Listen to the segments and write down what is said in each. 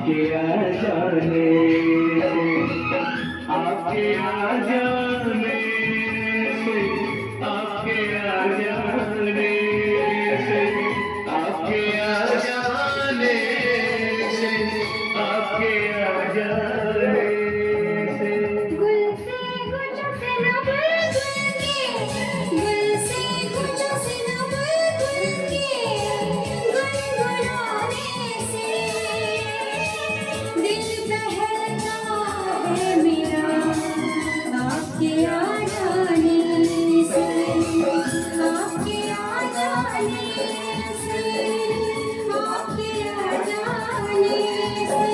आपके आ जाने से, आपके आ जाने से, आपके आ जाने से, आपके आ जाने से, आपके आ जाने से। गुल से कुछ से न बुलबुल के, गुल से कुछ से न बुलबुल के, गुनगुनाने से दिल बहलता है मेरा, आपके आ जाने से, आपके आ जाने से, आपके आ जाने से,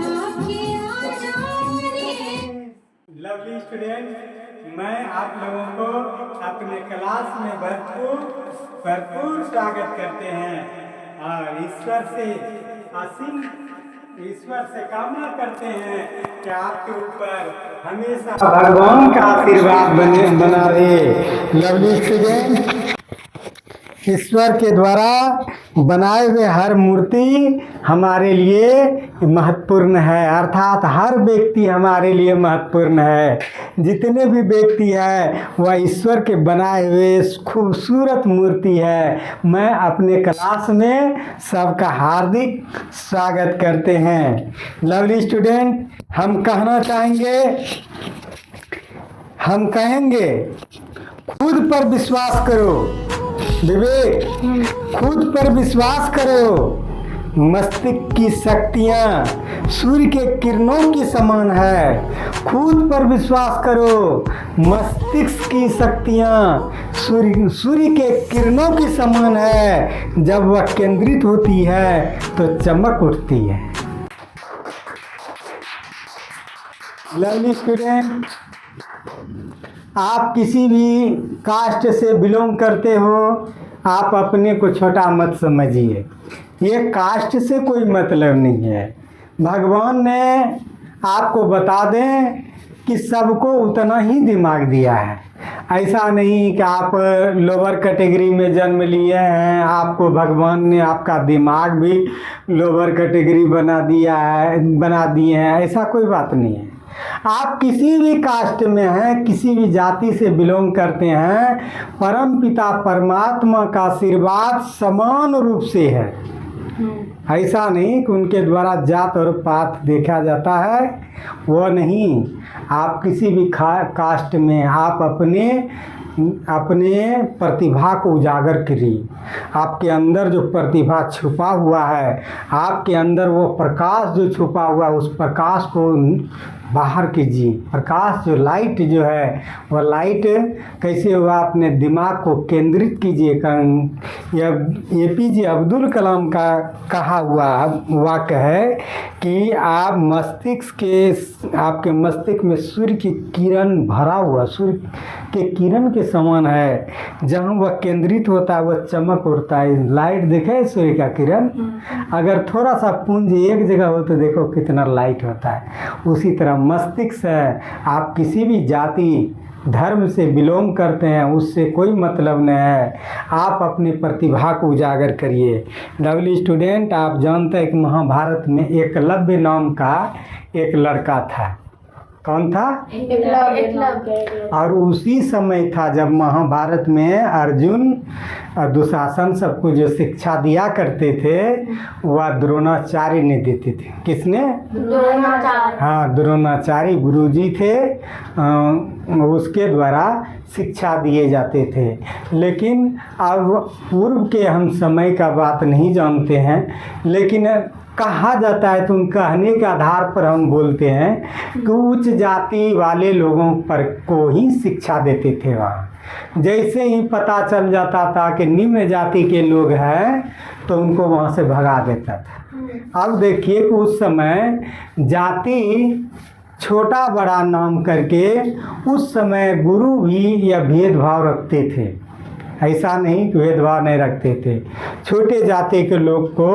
आपके आ जाने। लवली स्टूडेंट, मैं आप लोगों को अपने क्लास में भरपूर स्वागत करते हैं और ईश्वर से कामना करते हैं कि आपके ऊपर हमेशा भगवान का आशीर्वाद बना रहे। लवली स्टूडेंट, ईश्वर के द्वारा बनाए हुए हर मूर्ति हमारे लिए महत्वपूर्ण है, अर्थात हर व्यक्ति हमारे लिए महत्वपूर्ण है। जितने भी व्यक्ति हैं वह ईश्वर के बनाए हुए खूबसूरत मूर्ति है। मैं अपने क्लास में सबका हार्दिक स्वागत करते हैं। लवली स्टूडेंट, हम कहेंगे खुद पर विश्वास करो। विवेक, खुद पर विश्वास करो। मस्तिष्क की शक्तियाँ सूर्य के किरणों की समान है। खुद पर विश्वास करो। मस्तिष्क की शक्तियाँ सूर्य के किरणों की समान है। जब वह केंद्रित होती है तो चमक उठती है। लवली स्टूडेंट, आप किसी भी कास्ट से बिलोंग करते हो, आप अपने को छोटा मत समझिए। ये कास्ट से कोई मतलब नहीं है। भगवान ने आपको बता दें कि सबको उतना ही दिमाग दिया है। ऐसा नहीं कि आप लोअर कैटेगरी में जन्म लिए हैं, आपको भगवान ने आपका दिमाग भी लोअर कैटेगरी बना दिए हैं, ऐसा कोई बात नहीं है। आप किसी भी कास्ट में हैं, किसी भी जाति से बिलोंग करते हैं, परम पिता परमात्मा का आशीर्वाद समान रूप से है। ऐसा नहीं कि उनके द्वारा जात और पात देखा जाता है, वो नहीं। आप किसी भी कास्ट में आप अपने प्रतिभा को उजागर करिए। आपके अंदर जो प्रतिभा छुपा हुआ है, आपके अंदर वो प्रकाश जो छुपा हुआ है, उस प्रकाश को बाहर कीजिए। प्रकाश जो लाइट जो है, वह लाइट कैसे हुआ, अपने दिमाग को केंद्रित कीजिए। यह APJ अब्दुल कलाम का कहा हुआ वाक्य है कि आपके मस्तिष्क में सूर्य की किरण भरा हुआ, सूर्य के किरण के समान है। जहाँ वह केंद्रित होता है वह चमक उठता है। लाइट देखे सूर्य का किरण, अगर थोड़ा सा पुंज एक जगह हो तो देखो कितना लाइट होता है। उसी तरह मस्तिष्क है। आप किसी भी जाति धर्म से बिलोंग करते हैं, उससे कोई मतलब नहीं है। आप अपनी प्रतिभा को उजागर करिए। लवली स्टूडेंट, आप जानते हैं कि महाभारत में एकलव्य नाम का एक लड़का था। कौन था? एकलव्य। और उसी समय था जब महाभारत में अर्जुन और दुशासन सबको जो शिक्षा दिया करते थे वह द्रोणाचार्य ने देते थे। किसने? द्रोणाचार्य। हाँ, द्रोणाचार्य गुरुजी थे। उसके द्वारा शिक्षा दिए जाते थे। लेकिन अब पूर्व के हम समय का बात नहीं जानते हैं, लेकिन कहा जाता है, तो उन कहने के आधार पर हम बोलते हैं कि उच्च जाति वाले लोगों पर को ही शिक्षा देते थे। वहाँ जैसे ही पता चल जाता था कि निम्न जाति के लोग हैं तो उनको वहाँ से भगा देता था। अब देखिए कि उस समय जाति छोटा बड़ा नाम करके उस समय गुरु भी यह भेदभाव रखते थे। ऐसा नहीं कि भेदभाव नहीं रखते थे। छोटे जाति के लोग को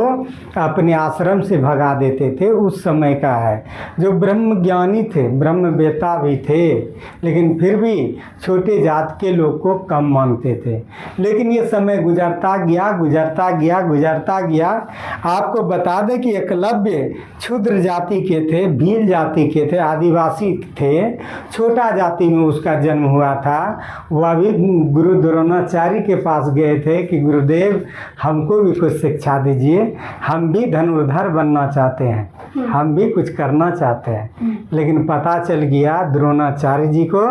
अपने आश्रम से भगा देते थे, उस समय का है। जो ब्रह्म ज्ञानी थे, ब्रह्मवेत्ता भी थे, लेकिन फिर भी छोटे जात के लोग को कम मानते थे। लेकिन ये समय गुजरता गया, गुजरता गया, गुजरता गया। आपको बता दें कि एकलव्य क्षुद्र जाति के थे, भील जाति के थे, आदिवासी थे, छोटा जाति में उसका जन्म हुआ था। वह भी गुरु द्रोणाचार्य के पास गए थे कि गुरुदेव हमको भी कुछ शिक्षा दीजिए, हम भी धनुर्धर बनना चाहते हैं, हम भी कुछ करना चाहते हैं। लेकिन पता चल गया द्रोणाचार्य जी को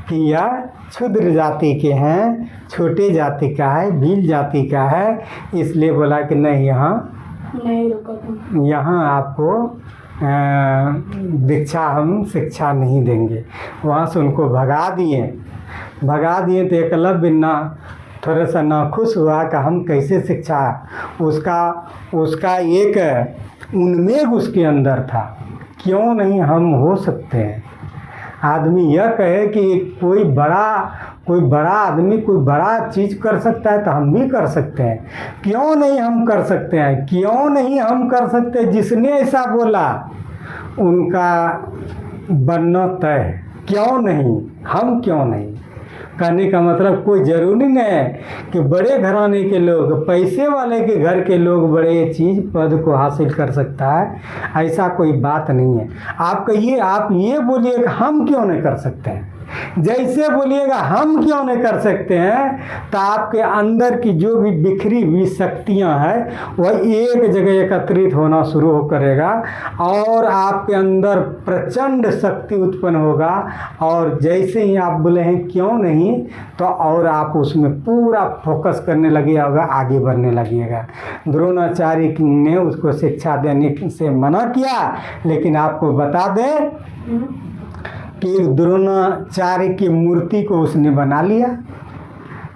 कि यह क्षुद्र जाति के हैं, छोटे जाति का है, भील जाति का है। इसलिए बोला कि नहीं, यहाँ आपको दीक्षा हम शिक्षा नहीं देंगे। वहाँ से उनको भगा दिए तो एकलव्य ना थोड़ा सा नाखुश हुआ कि हम कैसे शिक्षा, उसका एक उन्मेष उसके अंदर था, क्यों नहीं हम हो सकते हैं। आदमी यह कहे कि कोई बड़ा आदमी कोई बड़ा चीज़ कर सकता है तो हम भी कर सकते हैं, क्यों नहीं हम कर सकते हैं, क्यों नहीं हम कर सकते। जिसने ऐसा बोला उनका बनना तय, क्यों नहीं, हम क्यों नहीं। कहने का मतलब कोई ज़रूरी नहीं है कि बड़े घराने के लोग, पैसे वाले के घर के लोग बड़े चीज़ पद को हासिल कर सकता है, ऐसा कोई बात नहीं है। आप कहिए, आप ये बोलिएगा हम क्यों नहीं कर सकते हैं, जैसे बोलिएगा हम क्यों नहीं कर सकते हैं, तो आपके अंदर की जो भी बिखरी हुई शक्तियां हैं वह एक जगह एकत्रित होना शुरू हो करेगा और आपके अंदर प्रचंड शक्ति उत्पन्न होगा। और जैसे ही आप बोले हैं क्यों नहीं, तो और आप उसमें पूरा फोकस करने लगिएगा, आगे बढ़ने लगिएगा। द्रोणाचार्य ने उसको शिक्षा देने से मना किया, लेकिन आपको बता दें कि द्रोणाचार्य की मूर्ति को उसने बना लिया।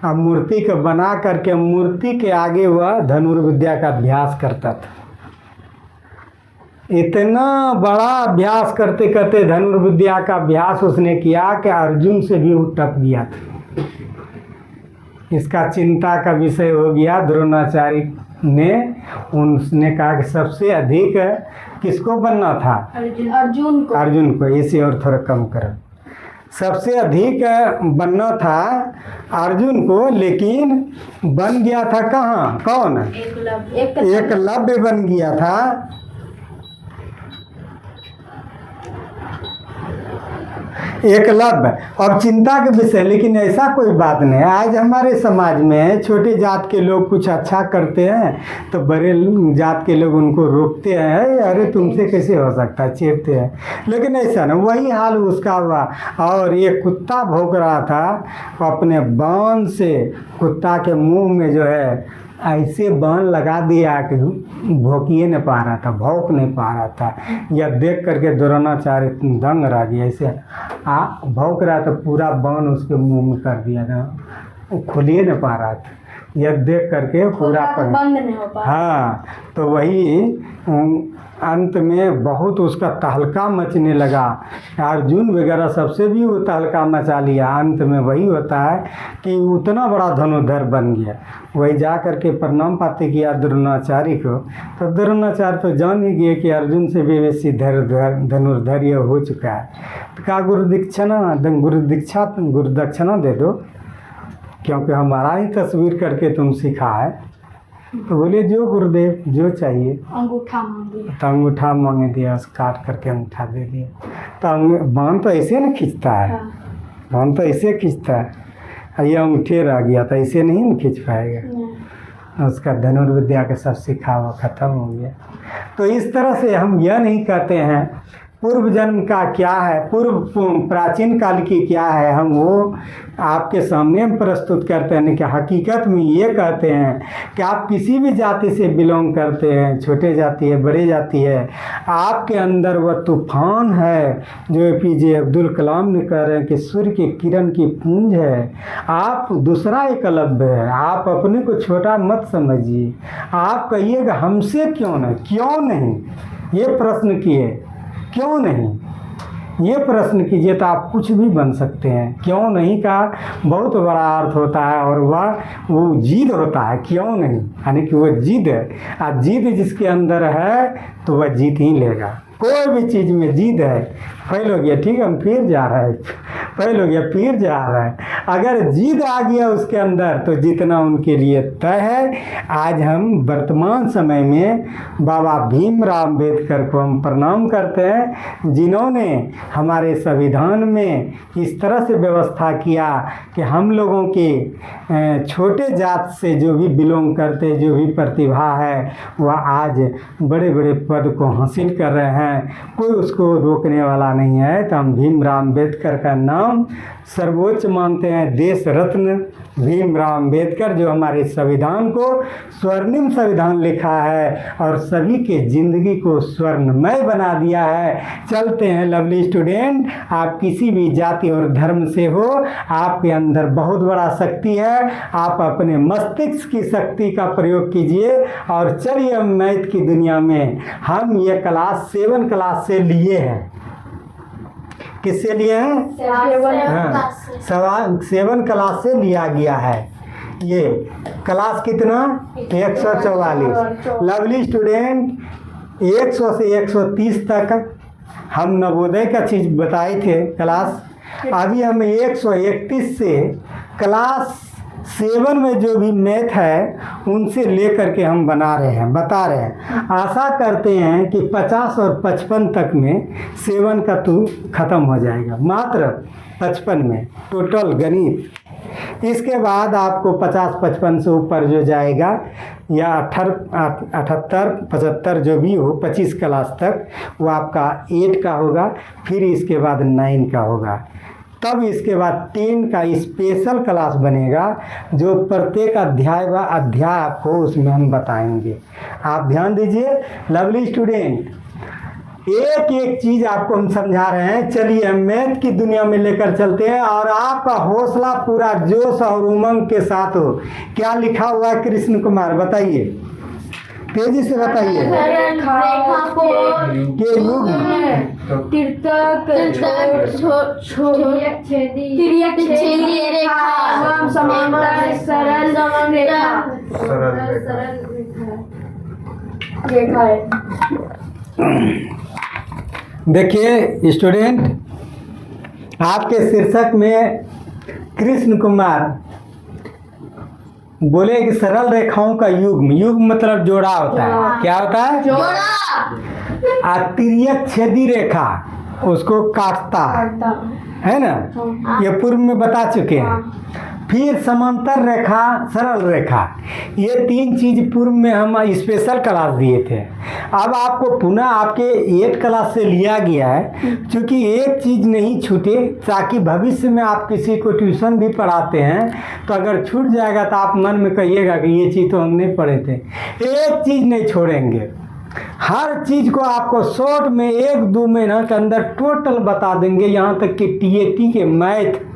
अब मूर्ति को बना करके मूर्ति के आगे वह धनुर्विद्या का अभ्यास करता था। इतना बड़ा अभ्यास करते करते धनुर्विद्या का अभ्यास उसने किया कि अर्जुन से भी वो टप गया था। इसका चिंता का विषय हो गया। द्रोणाचार्य ने उसने कहा कि सबसे अधिक किसको बनना था, अर्जुन को। इसे और थोड़ा कम करो। सबसे अधिक बनना था अर्जुन को, लेकिन बन गया था कहाँ, कौन, एकलव्य बन गया था। एकलव्य। अब चिंता के विषय, लेकिन ऐसा कोई बात नहीं। आज हमारे समाज में छोटे जात के लोग कुछ अच्छा करते हैं तो बड़े जात के लोग उनको रोकते हैं, अरे तुमसे कैसे हो सकता है, चेपते हैं। लेकिन ऐसा ना, वही हाल उसका हुआ। और एक कुत्ता भौंक रहा था, अपने बाण से कुत्ता के मुंह में जो है ऐसे बाण लगा दिया कि भौंकिए नहीं पा रहा था, भौंक नहीं पा रहा था। यह देख करके द्रोणाचार्य दंग रह गया। ऐसे भौंक रहा था, पूरा बाण उसके मुंह में कर दिया था, वो खुलिए नहीं पा रहा था। यह देख करके पूरा बंद नहीं हो पा। हाँ, तो वही अंत में बहुत उसका तहलका मचने लगा। अर्जुन वगैरह सबसे भी वो तहलका मचा लिया। अंत में वही होता है कि उतना बड़ा धनुर्धर बन गया। वही जा करके प्रणाम पाते किया द्रोणाचार्य को, तो द्रोणाचार्य तो जान ही गए कि अर्जुन से भी बेसी धनुर्धर हो चुका है। तो कहा गुरुदक्षिणा दे दो, क्योंकि हमारा ही तस्वीर करके तुम सीखा है। तो बोले जो गुरुदेव जो चाहिए। अंगूठा मांग दिया, तो अंगूठा मांगे दिया, उस काट करके अंगूठा दे दिया। तो बाण तो ऐसे ना खींचता है, बाण तो ऐसे खींचता है। ये अंगूठे रह गया था, ऐसे नहीं ना खींच पाएगा। उसका धनुर्विद्या का सब सीखा हुआ खत्म हो गया। तो इस तरह से हम यह नहीं कहते हैं पूर्व जन्म का क्या है, प्राचीन काल की क्या है, हम वो आपके सामने प्रस्तुत करते हैं कि हकीकत में ये कहते हैं कि आप किसी भी जाति से बिलोंग करते हैं, छोटे जाति है, बड़े जाति है, आपके अंदर वह तूफान है जो APJ अब्दुल कलाम ने कह रहे हैं कि सूर्य के किरण की पूंज है। आप दूसरा एकलव्य है। आप अपने को छोटा मत समझिए। आप कहिएगा हमसे क्यों नहीं, क्यों नहीं, ये प्रश्न किए, क्यों नहीं। ये प्रश्न कीजिए तो आप कुछ भी बन सकते हैं। क्यों नहीं का बहुत बड़ा अर्थ होता है, और वो जिद होता है, क्यों नहीं, यानी कि वो जिद है। और जिद जिसके अंदर है तो वह जीत ही लेगा। कोई भी चीज़ में जिद है, फेल हो गया, ठीक है, हम फिर जा रहे हैं, फेल हो गया, फिर जा रहे हैं। अगर जिद आ गया उसके अंदर तो जीतना उनके लिए तय है। आज हम वर्तमान समय में बाबा भीमराव अम्बेडकर को हम प्रणाम करते हैं, जिन्होंने हमारे संविधान में इस तरह से व्यवस्था किया कि हम लोगों के छोटे जात से जो भी बिलोंग करते, जो भी प्रतिभा है, वह आज बड़े बड़े पद को हासिल कर रहे हैं। कोई उसको रोकने वाला नहीं है। तो हम भीमराव अम्बेडकर का नाम सर्वोच्च मानते हैं। देश रत्न भीमराव अम्बेडकर, जो हमारे संविधान को स्वर्णिम संविधान लिखा है और सभी के ज़िंदगी को स्वर्णमय बना दिया है। चलते हैं लवली स्टूडेंट, आप किसी भी जाति और धर्म से हो, आपके अंदर बहुत बड़ा शक्ति है। आप अपने मस्तिष्क की शक्ति का प्रयोग कीजिए और चलिए मैथ की दुनिया में। हम ये क्लास 7 क्लास से लिए हैं। किससे लिए हैं? 7 क्लास से लिया गया है। ये क्लास कितना? 144। लवली स्टूडेंट, 100 से 130 तक हम नवोदय का चीज़ बताए थे क्लास। अभी हम 131 से क्लास 7 में जो भी मैथ है उनसे लेकर के हम बता रहे हैं। आशा करते हैं कि 50 और 55 तक में 7 का तो ख़त्म हो जाएगा, मात्र 55 में टोटल गणित। इसके बाद आपको 50-55 से ऊपर जो जाएगा, या 78, 75 जो भी हो, 25 क्लास तक, वो आपका 8 का होगा। फिर इसके बाद 9 का होगा। तब इसके बाद 10 का स्पेशल क्लास बनेगा, जो प्रत्येक अध्याय व अध्याय आपको उसमें हम बताएंगे। आप ध्यान दीजिए लवली स्टूडेंट, एक एक चीज़ आपको हम समझा रहे हैं। चलिए हम मैथ की दुनिया में लेकर चलते हैं और आपका हौसला पूरा जोश और उमंग के साथ हो। क्या लिखा हुआ है कृष्ण कुमार, बताइए, तेजी से बताइए। के युग देखिए स्टूडेंट, आपके शीर्षक में कृष्ण कुमार बोले कि सरल रेखाओं का युग्म, युग्म मतलब जोड़ा होता है। क्या होता है? जोड़ा। तिर्यक छेदी रेखा उसको काटता है ना, ये पूर्व में बता चुके हैं। फिर समांतर रेखा, सरल रेखा, ये 3 चीज़ पूर्व में हम स्पेशल क्लास दिए थे। अब आपको पुनः आपके 8 क्लास से लिया गया है, क्योंकि एक चीज़ नहीं छूटे, ताकि भविष्य में आप किसी को ट्यूशन भी पढ़ाते हैं तो अगर छूट जाएगा तो आप मन में कहिएगा कि ये चीज़ तो हम नहीं पढ़े थे। एक चीज़ नहीं छोड़ेंगे, हर चीज़ को आपको शॉर्ट में 1-2 महीना के अंदर टोटल बता देंगे। यहाँ तक कि TAT के मैथ,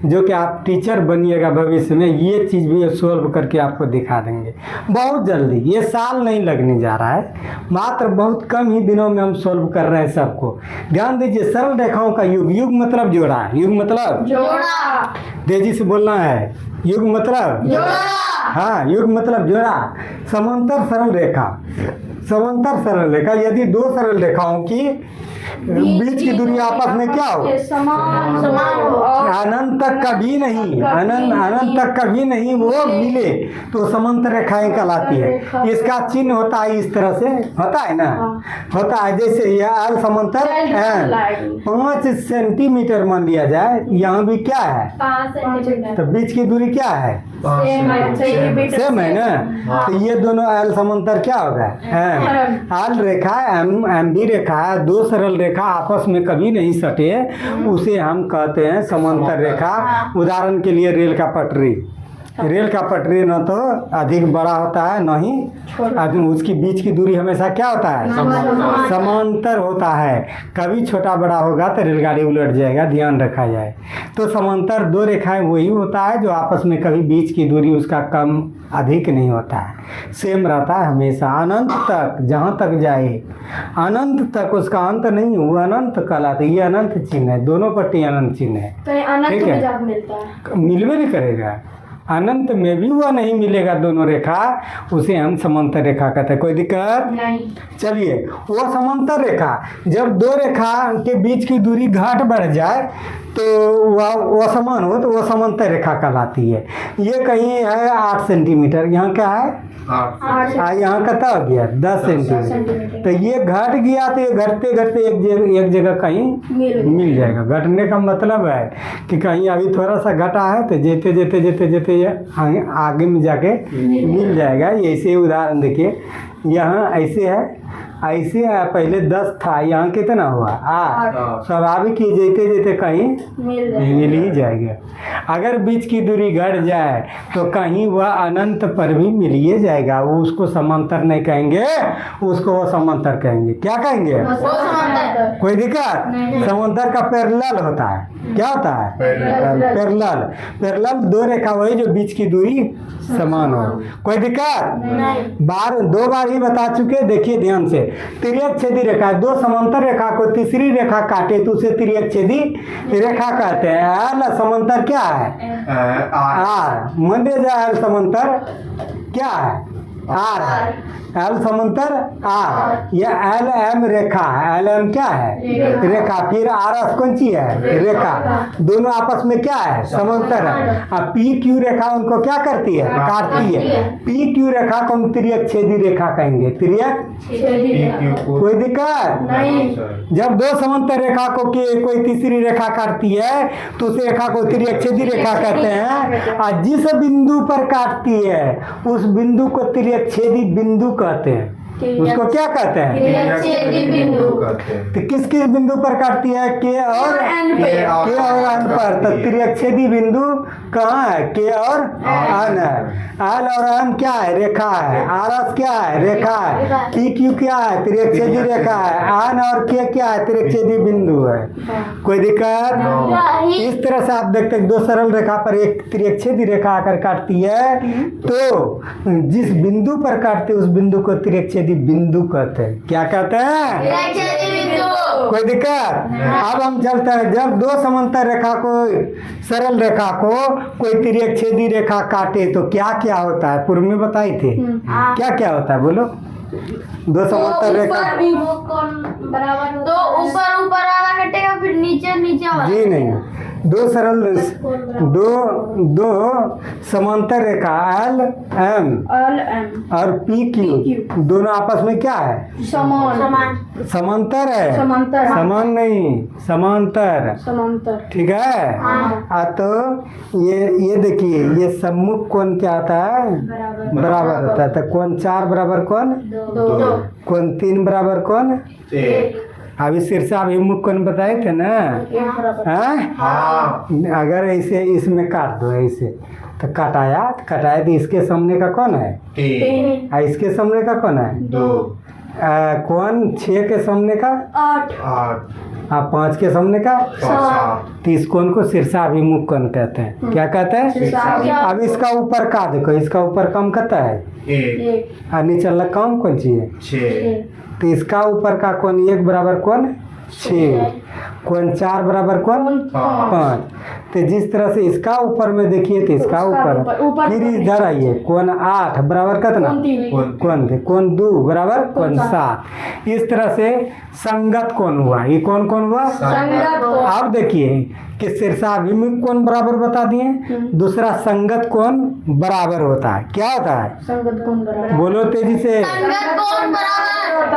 जो कि आप टीचर बनिएगा भविष्य में, ये चीज़ भी सॉल्व करके आपको दिखा देंगे बहुत जल्दी। ये साल नहीं लगने जा रहा है, मात्र बहुत कम ही दिनों में हम सॉल्व कर रहे हैं सबको। ध्यान दीजिए, सरल रेखाओं का युग, युग मतलब जोड़ा, युग मतलब जोड़ा, तेजी से बोलना है, युग मतलब जोड़ा। हाँ, युग मतलब जोड़ा। समांतर सरल रेखा, समांतर सरल रेखा, यदि 2 सरल रेखाओं की बीच की दूरी आपस में क्या हो? समान हो, अनंत तक कभी नहीं, अनंत तक कभी नहीं वो मिले तो समांतर रेखाएं कहलाती है। इसका चिन्ह होता है इस तरह से, होता है ना, होता है जैसे यह एल समांतर 5 सेंटीमीटर मान लिया जाए, यहाँ भी क्या है 5 सेंटीमीटर, तो बीच की दूरी क्या है? सेम है ना। तो ये दोनों एल समांतर क्या होगा? एल रेखा, एम बी रेखा, 2 सरल रेखा आपस में कभी नहीं सटे, उसे हम कहते हैं समांतर रेखा। उदाहरण के लिए रेल का पटरी, रेल का पटरी न तो अधिक बड़ा होता है न ही उसकी बीच की दूरी हमेशा क्या होता है? समांतर होता है। कभी छोटा बड़ा होगा तो रेलगाड़ी उलट जाएगा, ध्यान रखा जाए। तो समांतर 2 रेखाएं वही होता है जो आपस में कभी बीच की दूरी उसका कम अधिक नहीं होता है, सेम रहता है हमेशा अनंत तक, जहाँ तक जाए अनंत तक, उसका अंत नहीं, वो अनंत कहलाता है। ये अनंत चिन्ह है, दोनों पट्टी अनंत चिन्ह है। तो ये अनंत ठीक में है। जब मिलता है मिलवे नहीं करेगा, अनंत में भी वह नहीं मिलेगा दोनों रेखा, उसे हम समांतर रेखा कहते हैं। कोई दिक्कत? नहीं। चलिए, वो समांतर रेखा, जब दो रेखा के बीच की दूरी घाट बढ़ जाए तो वह समान हो तो वह समांतर रेखा कहलाती है। ये कहीं है 8 सेंटीमीटर, यहाँ क्या है 8 यहाँ कितना हो गया 10 सेंटीमीटर। सेंटीमीटर। तो ये घट गया तो ये घटते घटते एक जगह कहीं मिल जाएगा। घटने का मतलब है कि कहीं अभी थोड़ा सा घटा है तो जेते जेते जेते जेते ये आगे में जाके मिल जाएगा। ये ऐसे उदाहरण देखिए, यहाँ ऐसे है, ऐसे है, पहले 10 था, यहाँ कितना हुआ 8। स्वाभाविक ही जेते जेते कहीं मिल ही जाएगा। अगर बीच की दूरी घट जाए तो कहीं वह अनंत पर भी मिल ही जाएगा। वो उसको समांतर नहीं कहेंगे, उसको वो समांतर कहेंगे। क्या कहेंगे? कोई दिक्कत? समांतर का पैरेलल होता है। क्या होता है? पैरेलल। पैरेलल दो रेखा वही जो बीच की दूरी समान हो। कोई दिक्कत? दो बार ही बता चुके, देखिए ध्यान से। तिर्यक छेदी रेखा, दो समांतर रेखा को तीसरी रेखा काटे तो उसे तिर्यक छेदी रेखा कहते हैं। समांतर क्या है? आर। मध्य जाए समांतर क्या है? आर है। एल समांतर आर, यह एल एम रेखा है। एल एम क्या है? रेखा। फिर आर एस कौन सी है? रेखा। दोनों आपस में क्या है? समांतर है। अब पी क्यू रेखा उनको क्या करती है? काटती है। पी क्यू रेखा को हम तिर्यक छेदी रेखा कहेंगे। तिर्यक। कोई दिक्कत नहीं। जब दो समांतर रेखा को कोई तीसरी रेखा काटती है तो उस रेखा को तिर्यक छेदी रेखा कहते हैं। और जिस बिंदु पर काटती है उस बिंदु को तिर्यक छेदी बिंदु कहते हैं। उसको क्या कहते हैं? तो किस किस बिंदु पर काटती है? के और एन पर। तो तिर्यक छेदी बिंदु कहाँ है? के और एन है। एल और एम क्या है? रेखा है। आर एस क्या है? रेखा है। पी क्यू क्या है? तिर्यक छेदी रेखा है। एन और के क्या है? तिर्यक छेदी बिंदु है। कोई दिक्कत? इस तरह से आप देखते हैं दो सरल रेखा पर एक तिर्यक छेदी रेखा आकर काटती है तो जिस बिंदु पर काटते उस बिंदु को तिर्यक छेदी बिंदु कहते हैं। क्या कहते हैं? कोई दिक्कत? अब हम चलते हैं, जब दो समांतर रेखा को, सरल रेखा को कोई तिर्यक छेदी रेखा काटे तो क्या क्या होता है? पूर्व में बताई थी। क्या क्या होता है बोलो? दो समांतर रेखा बराबर तो ऊपर ऊपर वाला कटेगा, फिर नीचे नीचे वाला। जी नहीं, दो सरल दो समांतर रेखा एल एम और पी क्यू दोनों आपस में क्या है? समांतर है। समान नहीं, समांतर। ठीक है। तो ये देखिए, ये सम्मुख कोण क्या होता है? बराबर होता है। तो कोण 4 बराबर कोण 2, कोण 3 बराबर कोण 1। अभी शीर्षाभिमुख कोण बताए थे ना? हाँ। अगर ऐसे इसमें काट दो ऐसे तो कटाया तो इसके सामने का कौन है? 3। इसके सामने का कौन है? 2। कौन 6 के सामने का 8। 5 के सामने का 7। तो इस कोण को शीर्षाभिमुख कोण कहते हैं। क्या कहते हैं? अब इसका ऊपर का देखो, इसका ऊपर कम कहता है 1 और नीचे कम कौन सी है? 6। तो इसका ऊपर का कोण 1 बराबर कोण 6, कोण 4 बराबर कोण 5। तो जिस तरह से इसका ऊपर में देखिए तो इसका ऊपर फिर इधर आइए, कोण 8 बराबर कितना? कोण 2 बराबर कोण 7। इस तरह से संगत कोण हुआ। ये कौन हुआ? अब देखिए कि शीर्षाभिमुख कोण बराबर बता दिए, दूसरा संगत कोण बराबर होता है। क्या होता है? संगत कोण बराबर। बोलो तेजी से।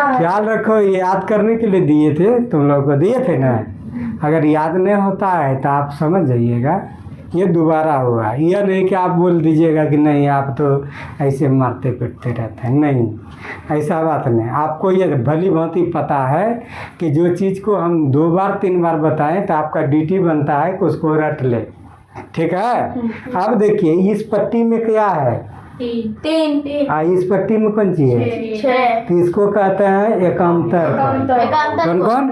ख्याल रखो, ये याद करने के लिए दिए थे, तुम लोग को दिए थे ना। अगर याद नहीं होता है तो आप समझ जाइएगा ये दोबारा हुआ। यह नहीं कि आप बोल दीजिएगा कि नहीं आप तो ऐसे मारते पीटते रहते हैं। नहीं, ऐसा बात नहीं। आपको ये भली भांति पता है कि जो चीज़ को हम 2 बार 3 बार बताएं तो आपका ड्यूटी बनता है कि उसको रट ले। ठीक है। अब देखिए इस पट्टी में क्या है? तीन इस पट्टी में कौन सी है? छः तो इसको कहते हैं एकांतर कौन कौन?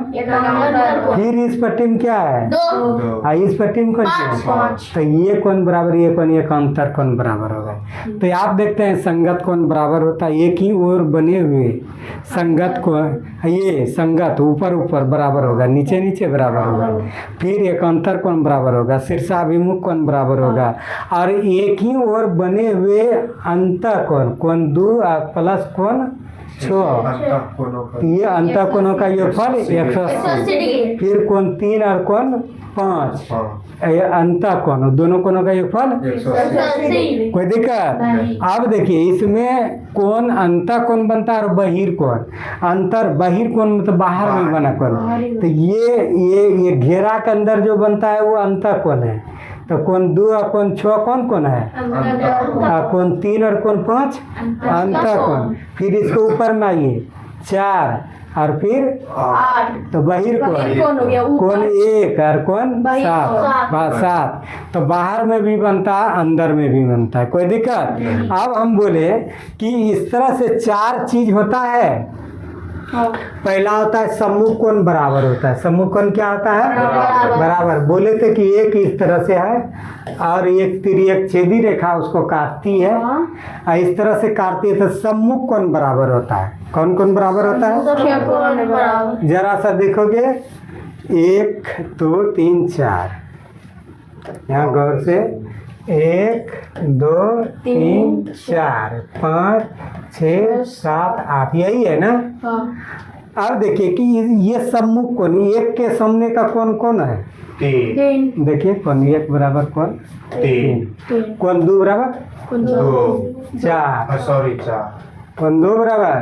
फिर इस पट्टी में क्या है? दो इस पट्टी में कौन सी है? पाँच तो ये कौन बराबर ये कौन एकांतर कौन बराबर होगा? तो आप देखते हैं संगत कौन बराबर होता है एक ही ओर बने हुए संगत को, ये संगत ऊपर ऊपर बराबर होगा, नीचे नीचे बराबर होगा। फिर एकांतर कौन बराबर होगा? शीर्षाभिमुख कौन बराबर होगा? और एक ही ओर बने हुए अंतः कोण दो प्लस कोण छः, ये अंतः कोणों का योगफल 180। फिर कोण 3 और कोण 5, अंतः कोण दोनों कोणों का योगफल 180। कोई दिक्कत? अब देखिए इसमें कोण अंतः कोण बनता है और बहिर कोण। अंतर बहिर कोण मतलब बाहर में बना कोण। तो ये घेरा के अंदर जो बनता है वो अंतः कोण है। तो कोण 2 और कोण 6 कौन कौन है? कोण 3 और कोण 5 अंतः कोण। फिर इसको ऊपर में आइए 4 और फिर 8 तो बहिर कोण कोण 1 और कोण 7। तो बाहर में भी बनता है अंदर में भी बनता है, कोई दिक्कत? अब हम बोले कि इस तरह से 4 चीज होता है। पहला होता है सम्मुख कोण बराबर होता है। सम्मुख कोण क्या होता है? बराबर। बोले थे कि एक इस तरह से है और एक तिर्यक छेदी रेखा उसको काटती है और इस तरह से काटती है तो सम्मुख कोण बराबर होता है। कौन कौन बराबर होता है? जरा सा देखोगे 1 2 3 4, यहाँ गौर से 1 2 3 4 5 6 7 8, यही है ना? अब देखिए कि ये सम्मुख कोण एक के सामने का कोण कौन है? 3। देखिए कोण 1 बराबर कोण 3, कोण 2 बराबर 4, 4 कोण 2 बराबर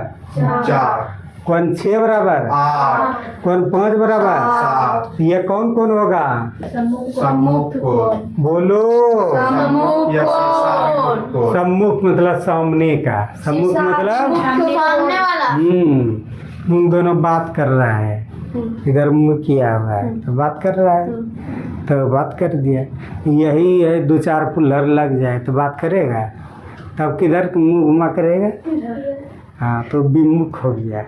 4 कोण 6 बराबर 8 कोण 5 बराबर 7 ये कौन कौन होगा? सम्मुख कोण बोलो। या शीर्षाभिमुख कोण। सम्मुख मतलब सामने का, सम्मुख मतलब सामने वाला। तुम दोनों बात कर रहा है, इधर मुंह किया हुआ है तो बात कर रहा है तो बात कर दिया। यही है 2-4 पुल्लर लग जाए तो बात करेगा, तब किधर मुंह घुमा करेगा? हाँ तो विमुख हो गया।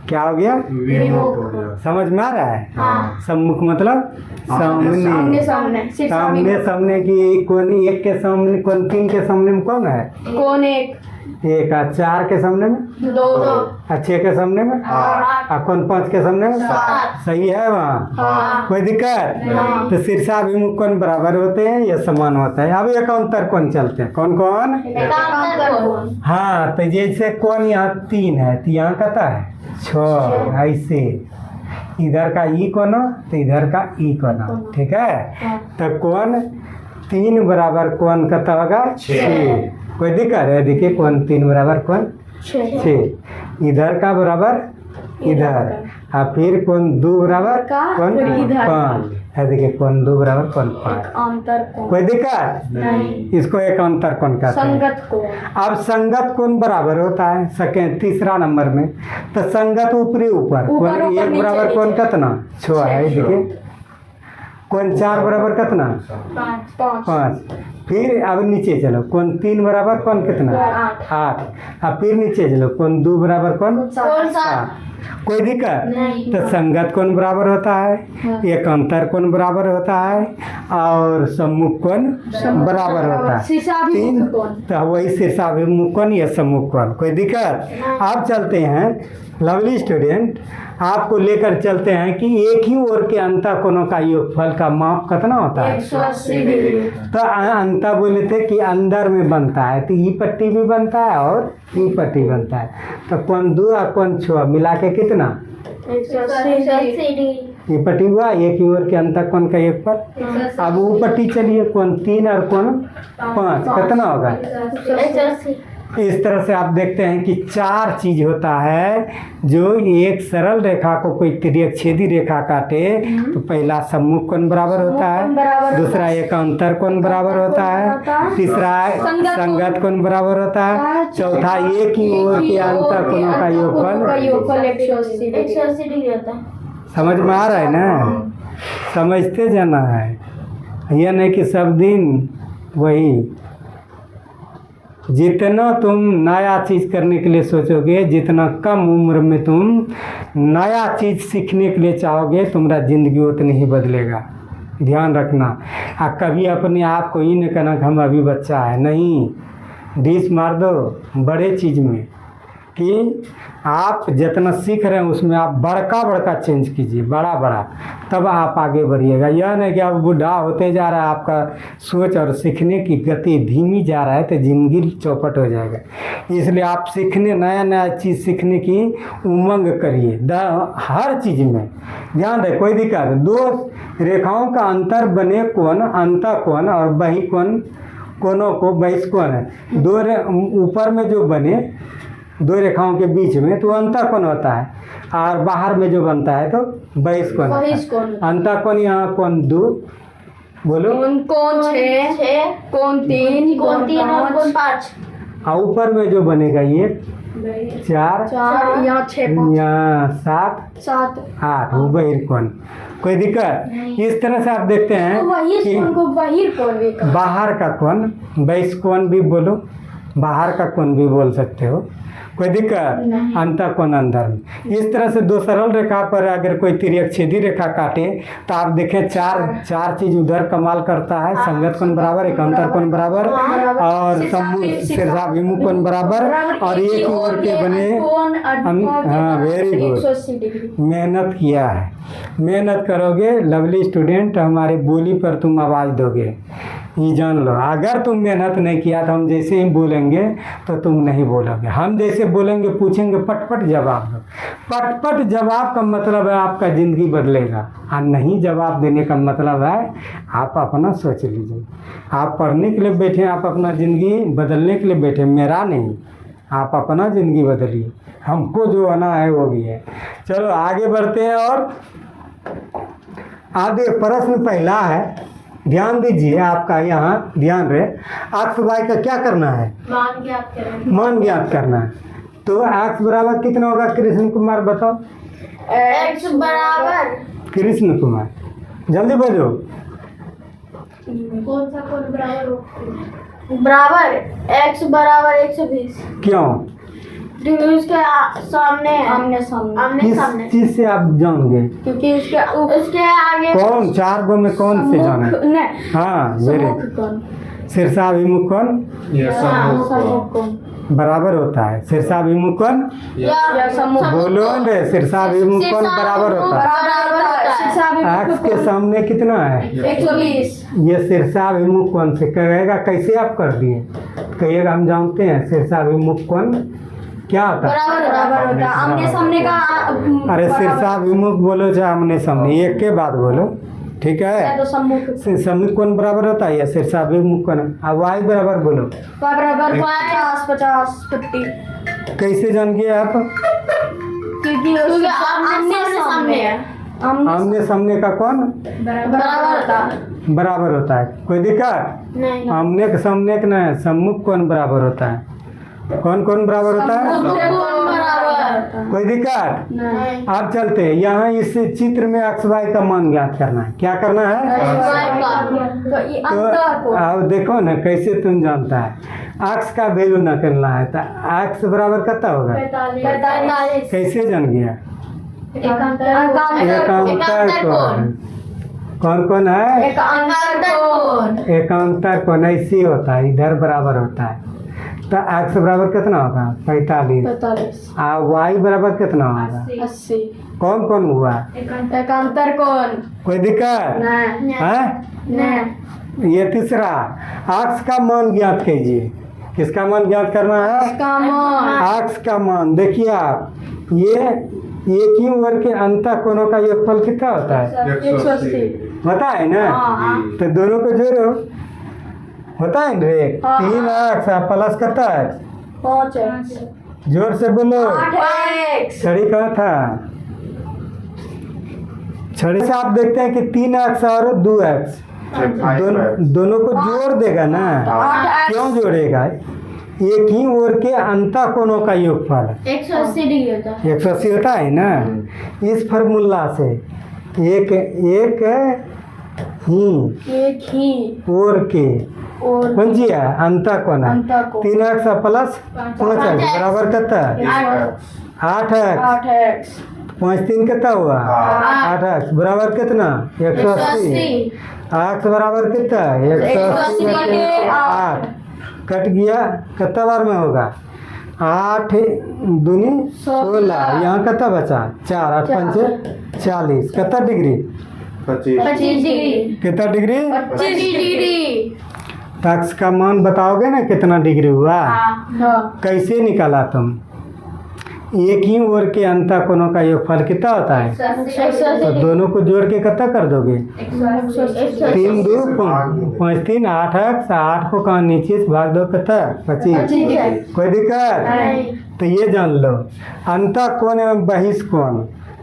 क्या हो गया? विमुख हो गया। समझ में आ रहा है? हाँ। सम्मुख मतलब सामने सामने सामने की कोण 1 के सामने, कोण 3 के सामने में कौन है? कौन 1 और 4 के सामने में 2 और 6 के सामने में 8 और कोण 5 के सामने में 7। सही है वहाँ? हाँ। कोई दिक्कत? तो शीर्षाभिमुख कोण बराबर होते हैं या समान होता है। अब एकांतर कोण चलते हैं, कौन कौन? एकांतर कोण। हाँ तो जैसे कोण यहाँ 3 है तो यहाँ कहता है 6, ऐसे इधर का ई कोण तो इधर का ई कोण, ठीक है? तो कोण 3 बराबर कोण कहता होगा 6। कोई दिक्कत है? देखिए कोण 3 बराबर कोण 6, इधर का बराबर इधर और फिर कोण 2 बराबर कोण 5 है। देखिए कोण 2 बराबर कोण 5। अंतर कोण। कोई दिक्कत? नहीं। इसको एकांतर कोण कहते हैं। संगत कोण। अब संगत कोण बराबर होता है सेकेंड तीसरा नंबर में। तो संगत ऊपरी ऊपर कोण 1 बराबर कोण कितना 6 है। देखिए कोण 4 बराबर कितना 5। फिर अब नीचे चलो कोण 3 बराबर कोण कितना 8। अब फिर नीचे चलो कोण 2 बराबर कोण 7। कोई दिक्कत? नहीं। तो संगत कोण बराबर होता है, एकांतर कोण बराबर होता है और सम्मुख कोण बराबर होता है। शीर्षाभिमुख कोण। तो वही शीर्षाभिमुख कोण या सम्मुख कोण। कोई दिक्कत? आप चलते हैं लवली स्टूडेंट, आपको लेकर चलते हैं कि एक ही ओर के अंतः कोणों का योगफल का माप कितना होता है? 180 डिग्री। तो अंतः बोले थे कि अंदर में बनता है तो ई पट्टी भी बनता है और ई पट्टी बनता है। तो कोण 2 और कोण 6 मिला के कितना 180 डिग्री। ये पट्टी हुआ एक ही ओर के अंतः कोण का योगफल। अब वो पट्टी चलिए कोण 3 और कोण 5 कितना होगा? 180। इस तरह से आप देखते हैं कि 4 चीज होता है जो एक सरल रेखा को कोई तिर्यक छेदी रेखा काटे तो पहला सम्मुख कोण बराबर होता है, दूसरा एकांतर कोण बराबर होता है, तीसरा संगत कोण बराबर होता है, चौथा एक ही ओर के अंतर कोणों का योगफल। 180 डिग्री होता है। समझ में आ रहा है ना? समझते जाना है, यह नहीं कि सब दिन वही जितना तुम नया चीज़ करने के लिए सोचोगे, जितना कम उम्र में तुम नया चीज़ सीखने के लिए चाहोगे, तुम्हारा ज़िंदगी उतनी ही बदलेगा। ध्यान रखना। कभी अपने आप को ही नहीं कहना कि हम अभी बच्चा है, नहीं, डिस मार दो बड़े चीज़ में कि आप जितना सीख रहे हैं उसमें आप बड़का बड़का चेंज कीजिए, बड़ा बड़ा, तब आप आगे बढ़िएगा। यह नहीं कि आप बूढ़ा होते जा रहा है, आपका सोच और सीखने की गति धीमी जा रहा है, तो ज़िंदगी चौपट हो जाएगा। इसलिए आप सीखने, नया नया चीज़ सीखने की उमंग करिए हर चीज़ में। ध्यान रहे, कोई दिक्कत, दो रेखाओं का अंतर बने कोण, अंतःकोण और बहिकोण, कोणों को बहिष्कोण है। दो ऊपर में जो बने दो रेखाओं के बीच में तो अंतःकोण होता है, और बाहर में जो बनता है तो बहिष्कोण होता है। अंतःकोण यहाँ कोण 2, बोलो, कोण 6, कोण 3 और कोण 5। और ऊपर में जो बनेगा ये 4, यहाँ 6, यहाँ 7, 8, वो बहिर्कोण। कोई दिक्कत? इस तरह से आप देखते हैं कि बाहर का कोण बहिष्कोण भी बोलो, बाहर का कोण भी बोल सकते हो, कोई दिक्कत? अंतःकोण अंदर में। इस तरह से दो सरल रेखा पर अगर कोई तिर्यक छेदी रेखा काटे तो आप देखें चार चीज उधर कमाल करता है। संगत कोण बराबर, एकांतर कोण बराबर, और शीर्षाभिमुख कोण बराबर, और एक ओर के बने। हाँ, वेरी गुड, मेहनत किया है, मेहनत करोगे लवली स्टूडेंट, हमारे बोली पर तुम आवाज़ दोगे, ये जान लो। अगर तुम मेहनत नहीं किया तो हम जैसे ही बोलेंगे तो तुम नहीं बोलोगे, हम जैसे बोलेंगे पूछेंगे पटपट जवाब दो। पटपट जवाब का मतलब है आपका ज़िंदगी बदलेगा, और नहीं जवाब देने का मतलब है आप अपना सोच लीजिए। आप पढ़ने के लिए बैठे, आप अपना ज़िंदगी बदलने के लिए बैठे, मेरा नहीं, आप अपना ज़िंदगी बदलिए, हमको जो आना है वो भी है। चलो आगे बढ़ते हैं। और आगे प्रश्न पहला है, ध्यान दीजिए, आपका यहाँ ध्यान रहे। एक्स वाई का क्या करना है? मान ज्ञात करना है। तो एक्स बराबर कितना होगा कृष्ण कुमार, बताओ। x बराबर, कृष्ण कुमार जल्दी बोलो। कौन सा कोण बराबर x बराबर 120। क्यों? क्योंकि उसके सामने आमने सामने किस चीज से आप जाओगे? क्योंकि उसके आगे कौन, 4 गो में कौन से जाना? हाँ, वेरी। शीर्षाभिमुख कोण बराबर होता है, शीर्षाभिमुख कोण बोलो रे, शीर्षाभिमुख कोण बराबर होता है। एक्स के सामने कितना है? 120। ये शीर्षाभिमुख कोण से कहेगा, कैसे आप कर दिए? कहिएगा हम जानते हैं शीर्षाभिमुख कोण क्या होता है? बराबर होता है आमने सामने का। अरे शीर्षाभिमुख बोलो चाहे आमने सामने, एक के बाद बोलो, ठीक है? तो सम्मुख कोण बराबर होता है या शीर्षाभिमुख कोण? अब वाई बराबर बोलो, बराबर 50 50। कैसे जान गए आप? क्योंकि आमने सामने है, आमने सामने का कोण बराबर होता है। कोई दिक्कत नहीं? आमने के सामने के नहीं, सम्मुख कोण बराबर होता है। कौन कौन बराबर होता है? कोई दिक्कत नहीं। आप चलते हैं यहाँ, इस चित्र में एक्स वाई का मान ज्ञात करना है। क्या करना है? तो अब देखो ना कैसे तुम जानता है, एक्स का वैल्यू ना करना है तो एक्स बराबर कितना होगा? 45। कैसे जान गया? एकांतर कोण कौन कौन है? एकांतर कोण ऐसे होता है, इधर बराबर होता है। तो एक्स बराबर कितना होगा? 45। वाई बराबर कितना होगा? 80। कौन कौन हुआ? एकांतर कोण। कोई दिक्कत है? नहीं। ये तीसरा, एक्स का मान ज्ञात कीजिए। किसका मान ज्ञात करना है? एक्स का मान। देखिए आप, ये एक ही वर्ग के अंतःकोणों का योगफल कितना होता है? 180 होता है ना? तो दोनों को जोड़ो, होता है रे। 3 एक्स प्लस करता है 5। जोर से बोलो। 8x। छड़ी कहा था? छड़ी से आप देखते हैं कि 3 एक्स और 2 एक्स दोनों को जोड़ देगा ना। क्यों जोड़ेगा? एक ही ओर के अंतःकोणों का योगफल 180 डिग्री होता है। 180 होता है ना। इस फार्मूला से एक ही एक ही ओर के और कौन सी है? अंता कौन है? अंतःकोण। 3x प्लस 5x बराबर कितना? 8x। 8x 5 3 कितना हुआ? 8x बराबर कितना? 180। x बराबर कितना? 180 बटे 8 कट गया, कितना बार में होगा? 8 दूनी 16, यहाँ कितना बचा? 4 8 5 40, कितना डिग्री? 25 डिग्री। कितना डिग्री? 25 डिग्री। x का मान बताओगे ना कितना डिग्री हुआ? हाँ। कैसे निकाला तुम? एक ही ओर के अंता कोणों का योगफल कितना होता है? तो दोनों को जोड़ के कितना कर दोगे? 3 2 5 3 8x, 8 को कहाँ नीचे से भाग दो, कितना? 25। कोई दिक्कत? तो ये जान लो, अंता कोण एवं बहिष्कोण।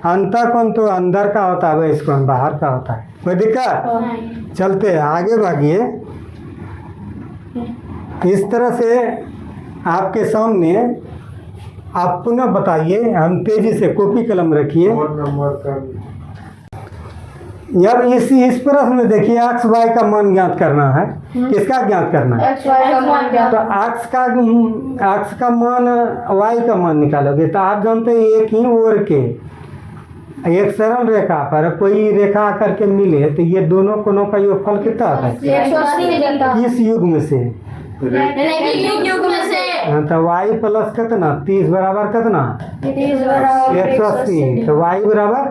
अंता कोण तो अंदर का होता है, बहिष्कोण बाहर का होता है। कोई दिक्कत? चलते हैं आगे, भागिए। इस तरह से आपके सामने आप पुनः बताइए, हम तेजी से कॉपी कलम रखिए। यार इस प्रश्न में देखिए, एक्स वाई का मान ज्ञात करना है। किसका ज्ञात करना है? x y का मान ज्ञात। तो एक्स का मान वाई का मान निकालोगे तो आप जानते हैं एक ही ओर के एक सरल रेखा पर कोई रेखा करके मिले तो ये दोनों कोणों का योगफल कितना आता है? 180 किस युग में से? युग में से तो वाई प्लस कितना? 30 बराबर कितना? 180। तो वाई बराबर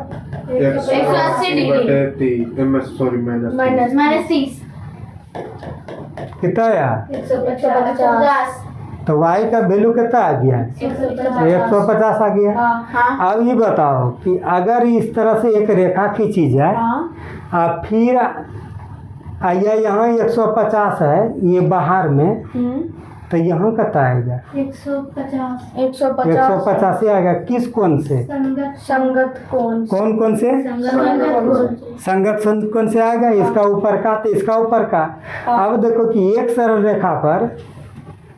180 डिग्री माइनस 30 कितना आया? 150। तो वाई का वैल्यू कितना आ गया? 150 आ गया। हाँ। अब ये बताओ कि अगर इस तरह से एक रेखा खींची जाए और फिर आइए यहाँ 150 है, ये बाहर में, तो यहाँ कितना आएगा? 150 ही आएगा। किस कोण से? संगत कोण। कौन कौन से? संगत कौन से आएगा? इसका ऊपर का तो इसका ऊपर का। अब देखो कि एक सरल रेखा पर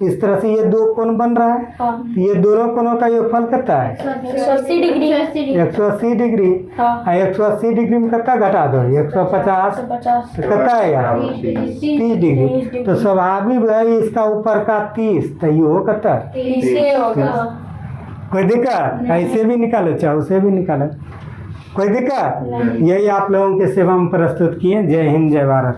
इस तरह से ये दो कोण बन रहा है, तो ये दोनों कोणों का योगफल कितना है? 180 डिग्री। 180 डिग्री। 180 डिग्री में कितना घटा दो? 150। तो कितना आएगा? 30 डिग्री। तो स्वाभाविक है इसका ऊपर का 30, तो ये हो कितना? 30 होगा। कोई दिक्कत? ऐसे भी निकालो, चाहे उसे भी निकालो, कोई दिक्कत? यही आप लोगों के सेवा में प्रस्तुत किए। जय हिंद, जय भारत।